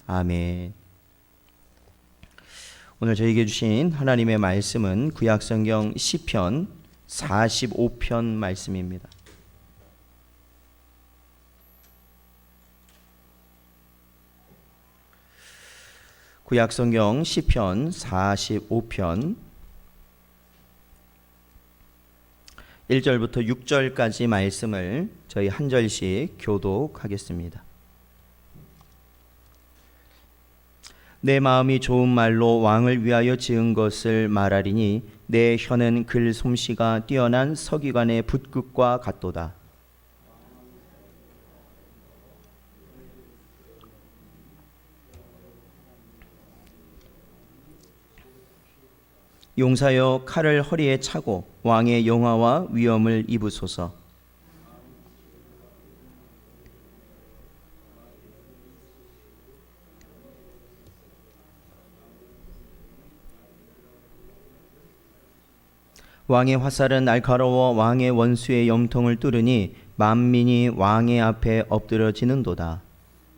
아멘. 오늘 저에게 주신 하나님의 말씀은 구약성경 시편 45편 말씀입니다. 구약성경 시편 45편 1절부터 6절까지 말씀을 저희 한 절씩 교독하겠습니다. 내 마음이 좋은 말로 왕을 위하여 지은 것을 말하리니 내 혀는 글 솜씨가 뛰어난 서기관의 붓끝과 같도다. 용사여 칼을 허리에 차고 왕의 영화와 위엄을 입으소서. 왕의 화살은 날카로워 왕의 원수의 염통을 뚫으니 만민이 왕의 앞에 엎드러지는도다.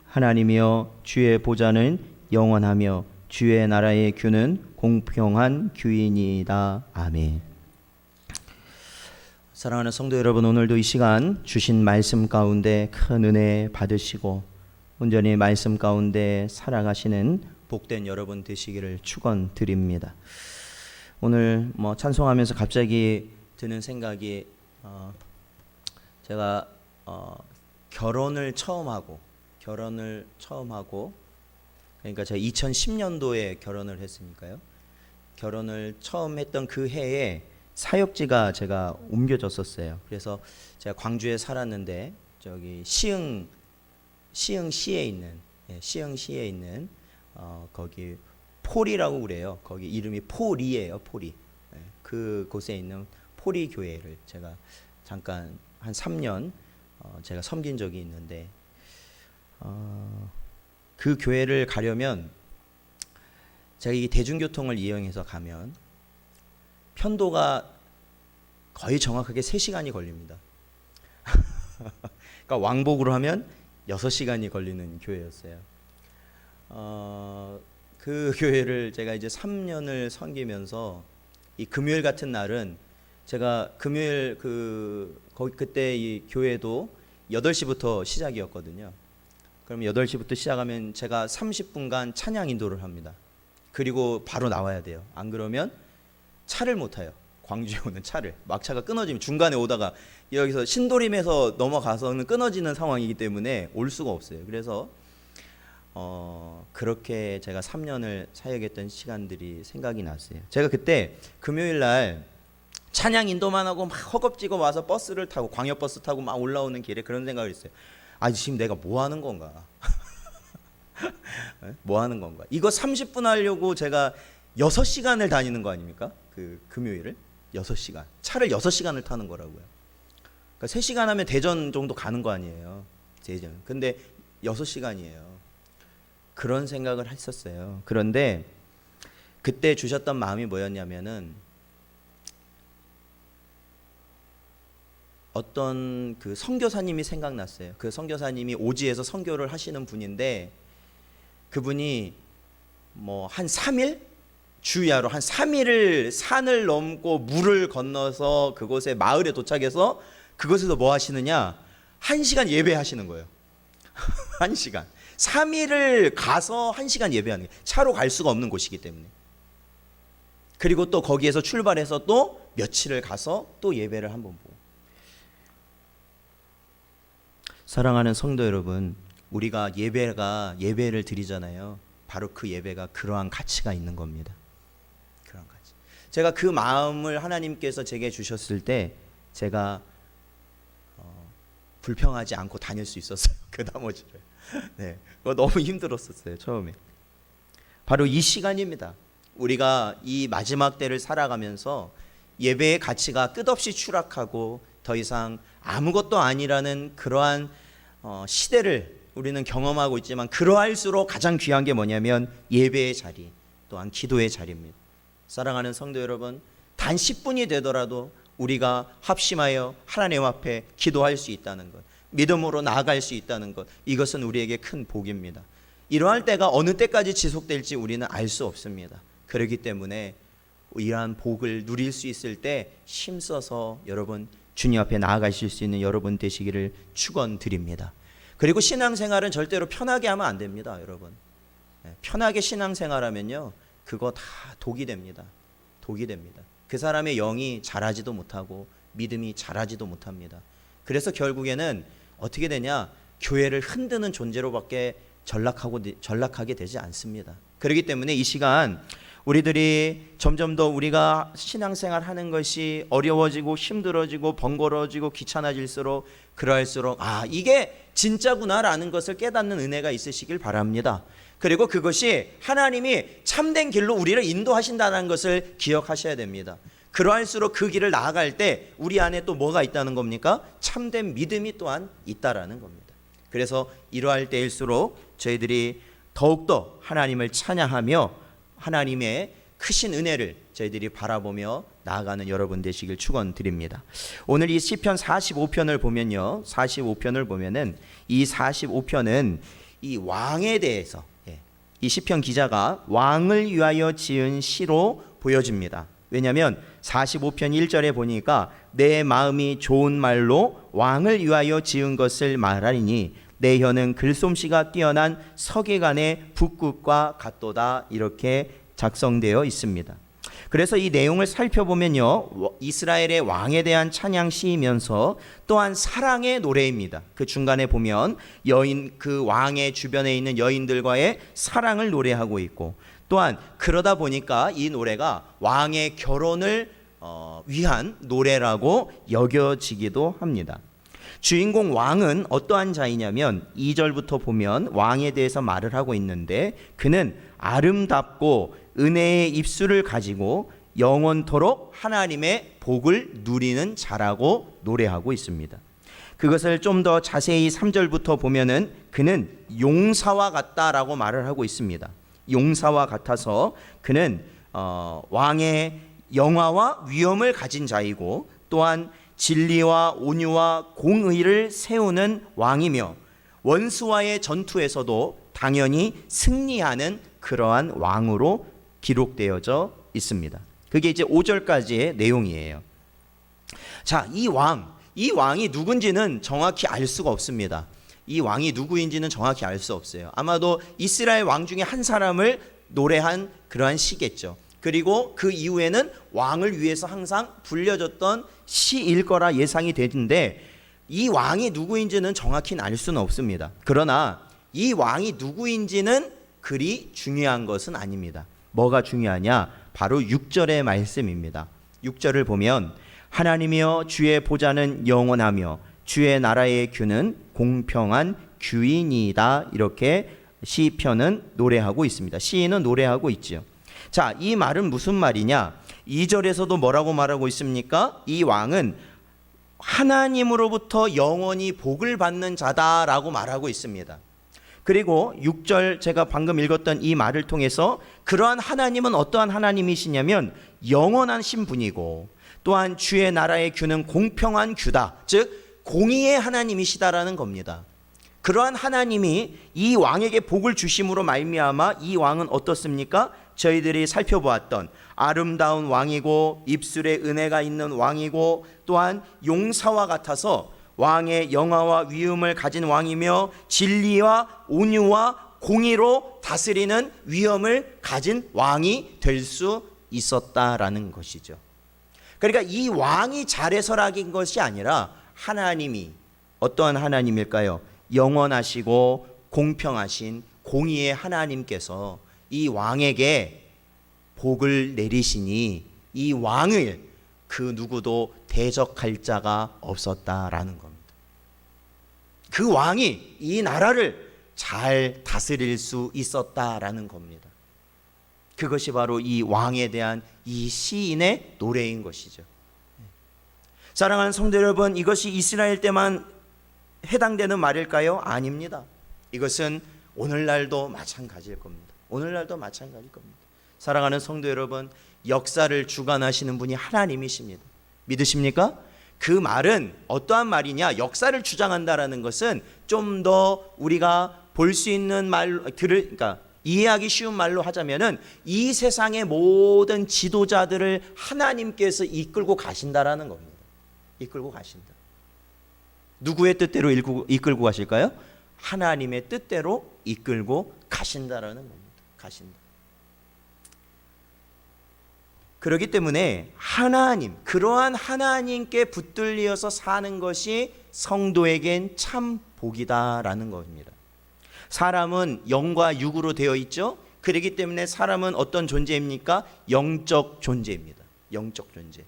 하나님이여 주의 보좌는 영원하며 주의 나라의 규는 공평한 규이니이다. 아멘. 사랑하는 성도 여러분, 오늘도 이 시간 주신 말씀 가운데 큰 은혜 받으시고 온전히 말씀 가운데 살아가시는 복된 여러분 되시기를 축원드립니다. 오늘 찬송하면서 갑자기 드는 생각이 제가 결혼을 처음 하고 그러니까 제가 2010년도에 결혼을 했으니까요. 결혼을 처음 했던 그 해에 사역지가 제가 옮겨졌었어요. 그래서 제가 광주에 살았는데 저기 시흥시에 있는 거기 포리라고 그래요. 거기 이름이 포리예요. 포리. 그 곳에 있는 포리 교회를 제가 잠깐 한 3년 제가 섬긴 적이 있는데 그 교회를 가려면 제가 이 대중교통을 이용해서 가면 편도가 거의 정확하게 3시간이 걸립니다. 그러니까 왕복으로 하면 6시간이 걸리는 교회였어요. 그 교회를 제가 이제 3년을 섬기면서 이 금요일 같은 날은 제가 금요일 그때 이 교회도 8시부터 시작이었거든요. 그럼 8시부터 시작하면 제가 30분간 찬양 인도를 합니다. 그리고 바로 나와야 돼요. 안 그러면 차를 못 타요. 광주에 오는 차를. 막차가 끊어지면 중간에 오다가 여기서 신도림에서 넘어가서는 끊어지는 상황이기 때문에 올 수가 없어요. 그래서 그렇게 제가 3년을 사역했던 시간들이 생각이 났어요. 제가 그때 금요일 날 찬양 인도만 하고 막 허겁지겁 와서 버스를 타고 광역버스 타고 막 올라오는 길에 그런 생각을 했어요. 아, 지금 내가 뭐 하는 건가? 뭐 하는 건가? 이거 30분 하려고 제가 6시간을 다니는 거 아닙니까? 그 금요일을 6시간. 차를 6시간을 타는 거라고요. 그러니까 3시간 하면 대전 정도 가는 거 아니에요. 대전. 근데 6시간이에요. 그런 생각을 했었어요. 그런데 그때 주셨던 마음이 뭐였냐면은 어떤 그 선교사님이 생각났어요. 그 선교사님이 오지에서 선교를 하시는 분인데 그분이 한 3일? 주야로 한 3일을 산을 넘고 물을 건너서 그곳에 마을에 도착해서 그곳에서 뭐 하시느냐? 1시간 예배하시는 거예요. 1시간. 3일을 가서 1시간 예배하는 거예요. 차로 갈 수가 없는 곳이기 때문에. 그리고 또 거기에서 출발해서 또 며칠을 가서 또 예배를 한번 보고. 사랑하는 성도 여러분, 우리가 예배를 드리잖아요. 바로 그 예배가 그러한 가치가 있는 겁니다. 그런 가치. 제가 그 마음을 하나님께서 제게 주셨을 때 제가 불평하지 않고 다닐 수 있었어요. 그 나머지를. 네, 그거 너무 힘들었었어요. 처음에. 바로 이 시간입니다. 우리가 이 마지막 때를 살아가면서 예배의 가치가 끝없이 추락하고 더 이상 아무것도 아니라는 그러한 시대를 우리는 경험하고 있지만 그러할수록 가장 귀한 게 뭐냐면 예배의 자리 또한 기도의 자리입니다. 사랑하는 성도 여러분, 단 10분이 되더라도 우리가 합심하여 하나님 앞에 기도할 수 있다는 것, 믿음으로 나아갈 수 있다는 것, 이것은 우리에게 큰 복입니다. 이러할 때가 어느 때까지 지속될지 우리는 알 수 없습니다. 그렇기 때문에 이러한 복을 누릴 수 있을 때 힘써서 여러분 주님 앞에 나아가실 수 있는 여러분 되시기를 축원드립니다. 그리고 신앙생활은 절대로 편하게 하면 안 됩니다, 여러분. 편하게 신앙생활하면요, 그거 다 독이 됩니다. 독이 됩니다. 그 사람의 영이 자라지도 못하고 믿음이 자라지도 못합니다. 그래서 결국에는 어떻게 되냐, 교회를 흔드는 존재로밖에 전락하게 되지 않습니다. 그렇기 때문에 이 시간 우리들이 점점 더 우리가 신앙생활 하는 것이 어려워지고 힘들어지고 번거로워지고 귀찮아질수록 그럴수록 이게 진짜구나라는 것을 깨닫는 은혜가 있으시길 바랍니다. 그리고 그것이 하나님이 참된 길로 우리를 인도하신다는 것을 기억하셔야 됩니다. 그러할수록 그 길을 나아갈 때 우리 안에 또 뭐가 있다는 겁니까? 참된 믿음이 또한 있다라는 겁니다. 그래서 이러할 때일수록 저희들이 더욱더 하나님을 찬양하며 하나님의 크신 은혜를 저희들이 바라보며 나아가는 여러분 되시길 축원드립니다. 오늘 이 시편 45편을 보면요, 45편을 보면은 이 45편은 이 왕에 대해서, 이 시편 기자가 왕을 위하여 지은 시로 보여집니다. 왜냐하면 45편 1절에 보니까 내 마음이 좋은 말로 왕을 위하여 지은 것을 말하리니 내 혀는 글솜씨가 뛰어난 서기관의 붓끝과 같도다, 이렇게 작성되어 있습니다. 그래서 이 내용을 살펴보면요, 이스라엘의 왕에 대한 찬양 시이면서 또한 사랑의 노래입니다. 그 중간에 보면 그 왕의 주변에 있는 여인들과의 사랑을 노래하고 있고, 또한 그러다 보니까 이 노래가 왕의 결혼을 위한 노래라고 여겨지기도 합니다. 주인공 왕은 어떠한 자이냐면 2절부터 보면 왕에 대해서 말을 하고 있는데, 그는 아름답고 은혜의 입술을 가지고 영원토록 하나님의 복을 누리는 자라고 노래하고 있습니다. 그것을 좀 더 자세히 3절부터 보면은 그는 용사와 같다라고 말을 하고 있습니다. 용사와 같아서 그는 왕의 영화와 위엄을 가진 자이고, 또한 진리와 온유와 공의를 세우는 왕이며 원수와의 전투에서도 당연히 승리하는 그러한 왕으로 기록되어져 있습니다. 그게 이제 5절까지의 내용이에요. 자, 이 왕이 누군지는 정확히 알 수가 없습니다. 이 왕이 누구인지는 정확히 알 수 없어요. 아마도 이스라엘 왕 중에 한 사람을 노래한 그러한 시겠죠. 그리고 그 이후에는 왕을 위해서 항상 불려졌던 시일 거라 예상이 되는데, 이 왕이 누구인지는 정확히 알 수는 없습니다. 그러나 이 왕이 누구인지는 그리 중요한 것은 아닙니다. 뭐가 중요하냐? 바로 6절의 말씀입니다. 6절을 보면 하나님이여 주의 보좌는 영원하며 주의 나라의 규는 공평한 규이니이다, 이렇게 시편은 노래하고 있습니다. 시인은 노래하고 있죠. 자, 이 말은 무슨 말이냐? 2절에서도 뭐라고 말하고 있습니까? 이 왕은 하나님으로부터 영원히 복을 받는 자다라고 말하고 있습니다. 그리고 6절 제가 방금 읽었던 이 말을 통해서 그러한 하나님은 어떠한 하나님이시냐면 영원하신 분이고, 또한 주의 나라의 규는 공평한 규다, 즉 공의의 하나님이시다라는 겁니다. 그러한 하나님이 이 왕에게 복을 주심으로 말미암아 이 왕은 어떻습니까? 저희들이 살펴보았던 아름다운 왕이고 입술에 은혜가 있는 왕이고, 또한 용사와 같아서 왕의 영화와 위엄을 가진 왕이며 진리와 온유와 공의로 다스리는 위엄을 가진 왕이 될 수 있었다라는 것이죠. 그러니까 이 왕이 잘해서라는 것이 아니라 하나님이 어떠한 하나님일까요? 영원하시고 공평하신 공의의 하나님께서 이 왕에게 복을 내리시니 이 왕을 그 누구도 대적할 자가 없었다라는 겁니다. 그 왕이 이 나라를 잘 다스릴 수 있었다라는 겁니다. 그것이 바로 이 왕에 대한 이 시인의 노래인 것이죠. 사랑하는 성도 여러분, 이것이 이스라엘 때만 해당되는 말일까요? 아닙니다. 이것은 오늘날도 마찬가지일 겁니다. 오늘날도 마찬가지일 겁니다. 사랑하는 성도 여러분, 역사를 주관하시는 분이 하나님이십니다. 믿으십니까? 그 말은 어떠한 말이냐? 역사를 주장한다라는 것은 좀 더 우리가 볼 수 있는 말로 그러니까 이해하기 쉬운 말로 하자면은 이 세상의 모든 지도자들을 하나님께서 이끌고 가신다라는 겁니다. 이끌고 가신다. 누구의 뜻대로 이끌고 가실까요? 하나님의 뜻대로 이끌고 가신다라는 겁니다. 가신다. 그렇기 때문에 그러한 하나님께 붙들려서 사는 것이 성도에겐 참 복이다라는 겁니다. 사람은 영과 육으로 되어 있죠. 그렇기 때문에 사람은 어떤 존재입니까? 영적 존재입니다. 영적 존재.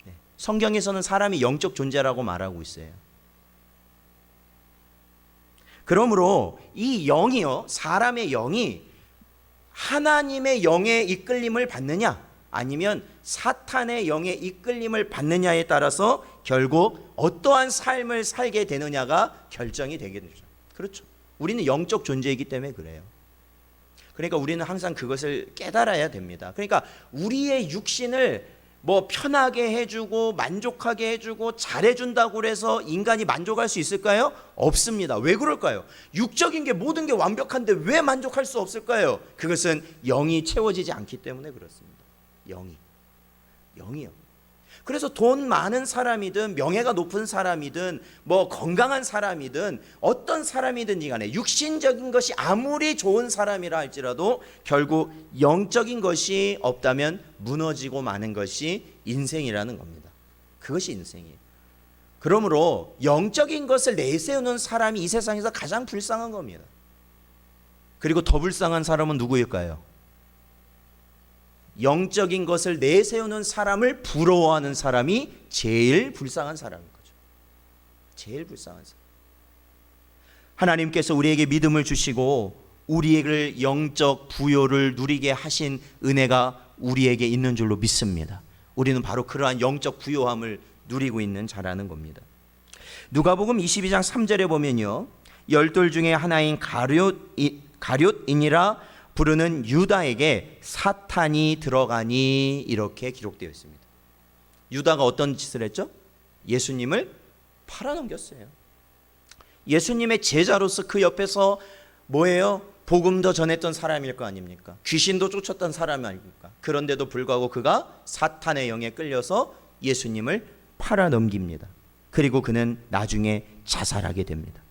네. 성경에서는 사람이 영적 존재라고 말하고 있어요. 그러므로 이 영이요, 사람의 영이 하나님의 영의 이끌림을 받느냐 아니면 사탄의 영의 이끌림을 받느냐에 따라서 결국 어떠한 삶을 살게 되느냐가 결정이 되게 되죠. 그렇죠. 우리는 영적 존재이기 때문에 그래요. 그러니까 우리는 항상 그것을 깨달아야 됩니다. 그러니까 우리의 육신을 뭐 편하게 해주고 만족하게 해주고 잘해준다고 해서 인간이 만족할 수 있을까요? 없습니다. 왜 그럴까요? 육적인 게 모든 게 완벽한데 왜 만족할 수 없을까요? 그것은 영이 채워지지 않기 때문에 그렇습니다. 영이요. 그래서 돈 많은 사람이든 명예가 높은 사람이든 뭐 건강한 사람이든 어떤 사람이든지 간에 육신적인 것이 아무리 좋은 사람이라 할지라도 결국 영적인 것이 없다면 무너지고 마는 것이 인생이라는 겁니다. 그것이 인생이에요. 그러므로 영적인 것을 내세우는 사람이 이 세상에서 가장 불쌍한 겁니다. 그리고 더 불쌍한 사람은 누구일까요? 영적인 것을 내세우는 사람을 부러워하는 사람이 제일 불쌍한 사람인 거죠. 제일 불쌍한 사람. 하나님께서 우리에게 믿음을 주시고 우리를 영적 부요를 누리게 하신 은혜가 우리에게 있는 줄로 믿습니다. 우리는 바로 그러한 영적 부요함을 누리고 있는 자라는 겁니다. 누가복음 22장 3절에 보면요, 열둘 중에 하나인 가룟인이라 부르는 유다에게 사탄이 들어가니 이렇게 기록되어 있습니다. 유다가 어떤 짓을 했죠? 예수님을 팔아넘겼어요. 예수님의 제자로서 그 옆에서 뭐예요? 복음도 전했던 사람일 거 아닙니까? 귀신도 쫓았던 사람 아닙니까? 그런데도 불구하고 그가 사탄의 영에 끌려서 예수님을 팔아넘깁니다. 그리고 그는 나중에 자살하게 됩니다.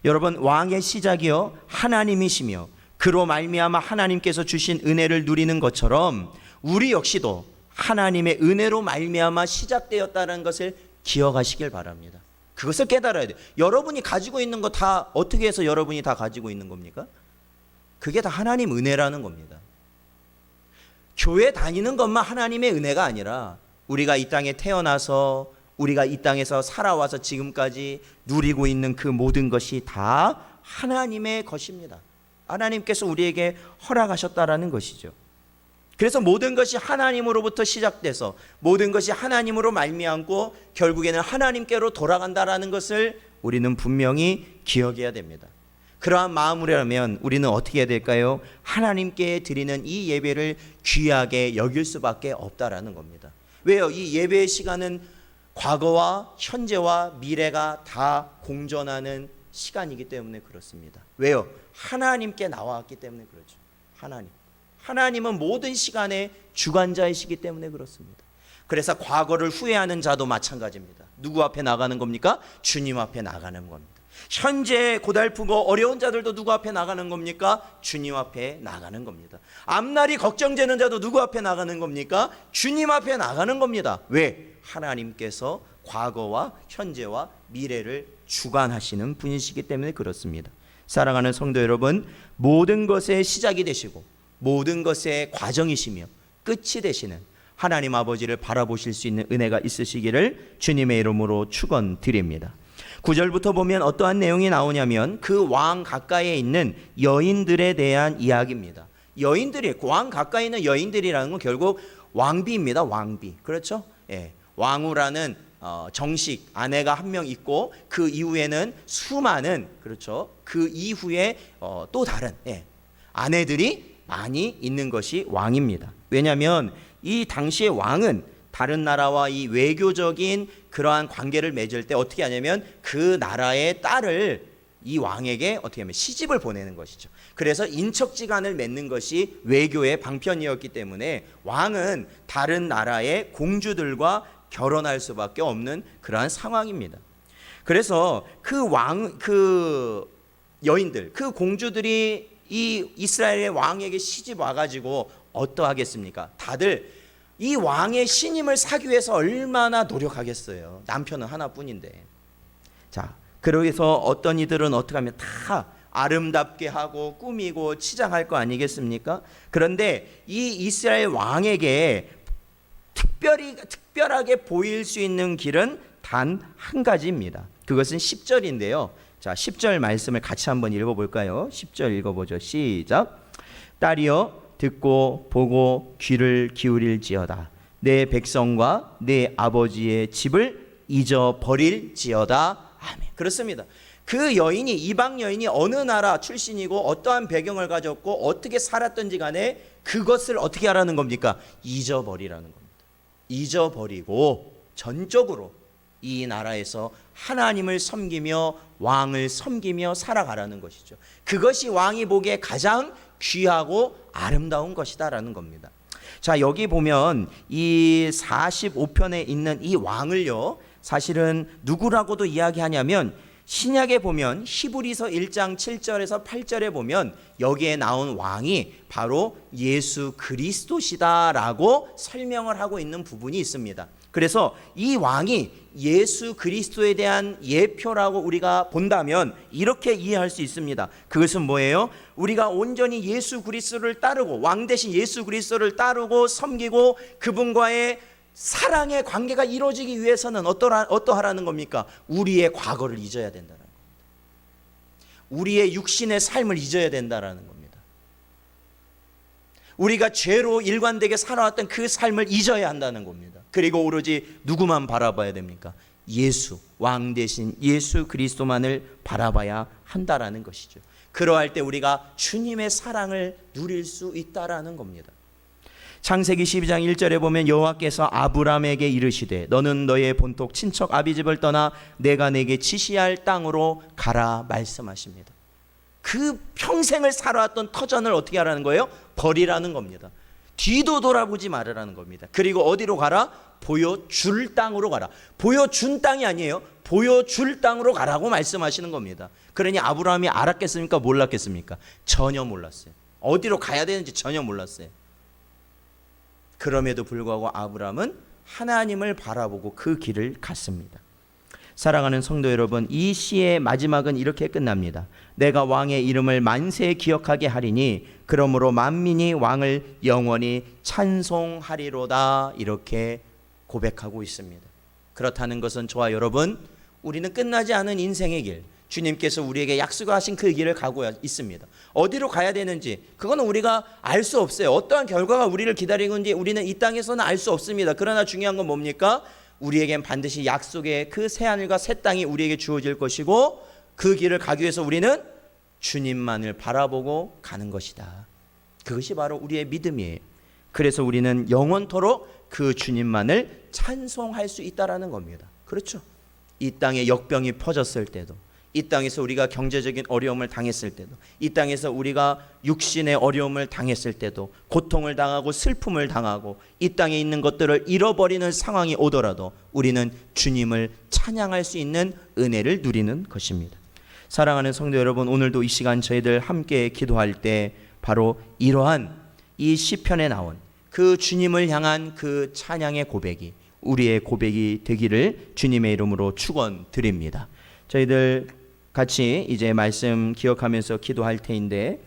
여러분, 왕의 시작이요 하나님이시며 그로 말미암아 하나님께서 주신 은혜를 누리는 것처럼 우리 역시도 하나님의 은혜로 말미암아 시작되었다는 것을 기억하시길 바랍니다. 그것을 깨달아야 돼요. 여러분이 가지고 있는 거 다 어떻게 해서 여러분이 다 가지고 있는 겁니까? 그게 다 하나님 은혜라는 겁니다. 교회 다니는 것만 하나님의 은혜가 아니라 우리가 이 땅에 태어나서 우리가 이 땅에서 살아와서 지금까지 누리고 있는 그 모든 것이 다 하나님의 것입니다. 하나님께서 우리에게 허락하셨다라는 것이죠. 그래서 모든 것이 하나님으로부터 시작돼서 모든 것이 하나님으로 말미암고 결국에는 하나님께로 돌아간다라는 것을 우리는 분명히 기억해야 됩니다. 그러한 마음으로라면 우리는 어떻게 해야 될까요? 하나님께 드리는 이 예배를 귀하게 여길 수밖에 없다라는 겁니다. 왜요? 이 예배의 시간은 과거와 현재와 미래가 다 공존하는 시간이기 때문에 그렇습니다. 왜요? 하나님께 나왔기 때문에 그렇죠. 하나님은 모든 시간의 주관자이시기 때문에 그렇습니다. 그래서 과거를 후회하는 자도 마찬가지입니다. 누구 앞에 나가는 겁니까? 주님 앞에 나가는 겁니다. 현재 고달프고 어려운 자들도 누구 앞에 나가는 겁니까? 주님 앞에 나가는 겁니다. 앞날이 걱정되는 자도 누구 앞에 나가는 겁니까? 주님 앞에 나가는 겁니다. 왜? 하나님께서 과거와 현재와 미래를 주관하시는 분이시기 때문에 그렇습니다. 사랑하는 성도 여러분, 모든 것의 시작이 되시고 모든 것의 과정이시며 끝이 되시는 하나님 아버지를 바라보실 수 있는 은혜가 있으시기를 주님의 이름으로 축원드립니다. 9절부터 보면 어떠한 내용이 나오냐면 그 왕 가까이에 있는 여인들에 대한 이야기입니다. 여인들이, 왕 가까이 있는 여인들이라는 건 결국 왕비입니다. 왕비. 그렇죠? 예. 왕후라는 정식 아내가 한 명 있고 그 이후에는 수많은, 그렇죠, 그 이후에 또 다른 아내들이 많이 있는 것이 왕입니다. 왜냐하면 이 당시의 왕은 다른 나라와 이 외교적인 그러한 관계를 맺을 때 어떻게 하냐면 그 나라의 딸을 이 왕에게 어떻게 하면 시집을 보내는 것이죠. 그래서 인척지간을 맺는 것이 외교의 방편이었기 때문에 왕은 다른 나라의 공주들과 결혼할 수밖에 없는 그러한 상황입니다. 그래서 그 여인들, 그 공주들이 이 이스라엘의 왕에게 시집 와가지고 어떠하겠습니까? 다들 이 왕의 신임을 사기 위해서 얼마나 노력하겠어요. 남편은 하나뿐인데. 자, 그러기서 어떤 이들은 어떻게 하면 다 아름답게 하고 꾸미고 치장할 거 아니겠습니까? 그런데 이 이스라엘 왕에게 특별하게 보일 수 있는 길은 단 한 가지입니다. 그것은 10절인데요. 자, 10절 말씀을 같이 한번 읽어볼까요? 10절 읽어보죠. 시작. 딸이여 듣고 보고 귀를 기울일지어다. 내 백성과 내 아버지의 집을 잊어버릴지어다. 아멘. 그렇습니다. 그 여인이, 이방 여인이 어느 나라 출신이고 어떠한 배경을 가졌고 어떻게 살았던지 간에 그것을 어떻게 하라는 겁니까? 잊어버리라는 겁니다. 잊어버리고 전적으로 이 나라에서 하나님을 섬기며 왕을 섬기며 살아가라는 것이죠. 그것이 왕이 보기에 가장 귀하고 아름다운 것이다라는 겁니다. 자, 여기 보면 이 45편에 있는 이 왕을요, 사실은 누구라고도 이야기하냐면 신약에 보면 히브리서 1장 7절에서 8절에 보면 여기에 나온 왕이 바로 예수 그리스도시다라고 설명을 하고 있는 부분이 있습니다. 그래서 이 왕이 예수 그리스도에 대한 예표라고 우리가 본다면 이렇게 이해할 수 있습니다. 그것은 뭐예요? 우리가 온전히 예수 그리스도를 따르고 왕 대신 예수 그리스도를 따르고 섬기고 그분과의 사랑의 관계가 이루어지기 위해서는 어떠하라는 겁니까? 우리의 과거를 잊어야 된다는 겁니다. 우리의 육신의 삶을 잊어야 된다는 겁니다. 우리가 죄로 일관되게 살아왔던 그 삶을 잊어야 한다는 겁니다. 그리고 오로지 누구만 바라봐야 됩니까? 예수, 왕 대신 예수 그리스도만을 바라봐야 한다라는 것이죠. 그러할 때 우리가 주님의 사랑을 누릴 수 있다라는 겁니다. 창세기 12장 1절에 보면 여호와께서 아브람에게 이르시되 너는 너의 본토 친척 아비집을 떠나 내가 내게 지시할 땅으로 가라 말씀하십니다. 그 평생을 살아왔던 터전을 어떻게 하라는 거예요? 버리라는 겁니다. 뒤도 돌아보지 말으라는 겁니다. 그리고 어디로 가라? 보여줄 땅으로 가라. 보여준 땅이 아니에요. 보여줄 땅으로 가라고 말씀하시는 겁니다. 그러니 아브라함이 알았겠습니까? 몰랐겠습니까? 전혀 몰랐어요. 어디로 가야 되는지 전혀 몰랐어요. 그럼에도 불구하고 아브라함은 하나님을 바라보고 그 길을 갔습니다. 사랑하는 성도 여러분, 이 시의 마지막은 이렇게 끝납니다. 내가 왕의 이름을 만세 기억하게 하리니 그러므로 만민이 왕을 영원히 찬송하리로다. 이렇게 고백하고 있습니다. 그렇다는 것은 저와 여러분, 우리는 끝나지 않은 인생의 길, 주님께서 우리에게 약속하신 그 길을 가고 있습니다. 어디로 가야 되는지 그거는 우리가 알 수 없어요. 어떠한 결과가 우리를 기다리고 있는지 우리는 이 땅에서는 알 수 없습니다. 그러나 중요한 건 뭡니까? 우리에겐 반드시 약속의 그 새하늘과 새 땅이 우리에게 주어질 것이고 그 길을 가기 위해서 우리는 주님만을 바라보고 가는 것이다. 그것이 바로 우리의 믿음이에요. 그래서 우리는 영원토록 그 주님만을 찬송할 수 있다라는 겁니다. 그렇죠? 이 땅에 역병이 퍼졌을 때도, 이 땅에서 우리가 경제적인 어려움을 당했을 때도, 이 땅에서 우리가 육신의 어려움을 당했을 때도, 고통을 당하고 슬픔을 당하고 이 땅에 있는 것들을 잃어버리는 상황이 오더라도 우리는 주님을 찬양할 수 있는 은혜를 누리는 것입니다. 사랑하는 성도 여러분, 오늘도 이 시간 저희들 함께 기도할 때 바로 이러한 이 시편에 나온 그 주님을 향한 그 찬양의 고백이 우리의 고백이 되기를 주님의 이름으로 축원드립니다. 저희들 같이 이제 말씀 기억하면서 기도할 테인데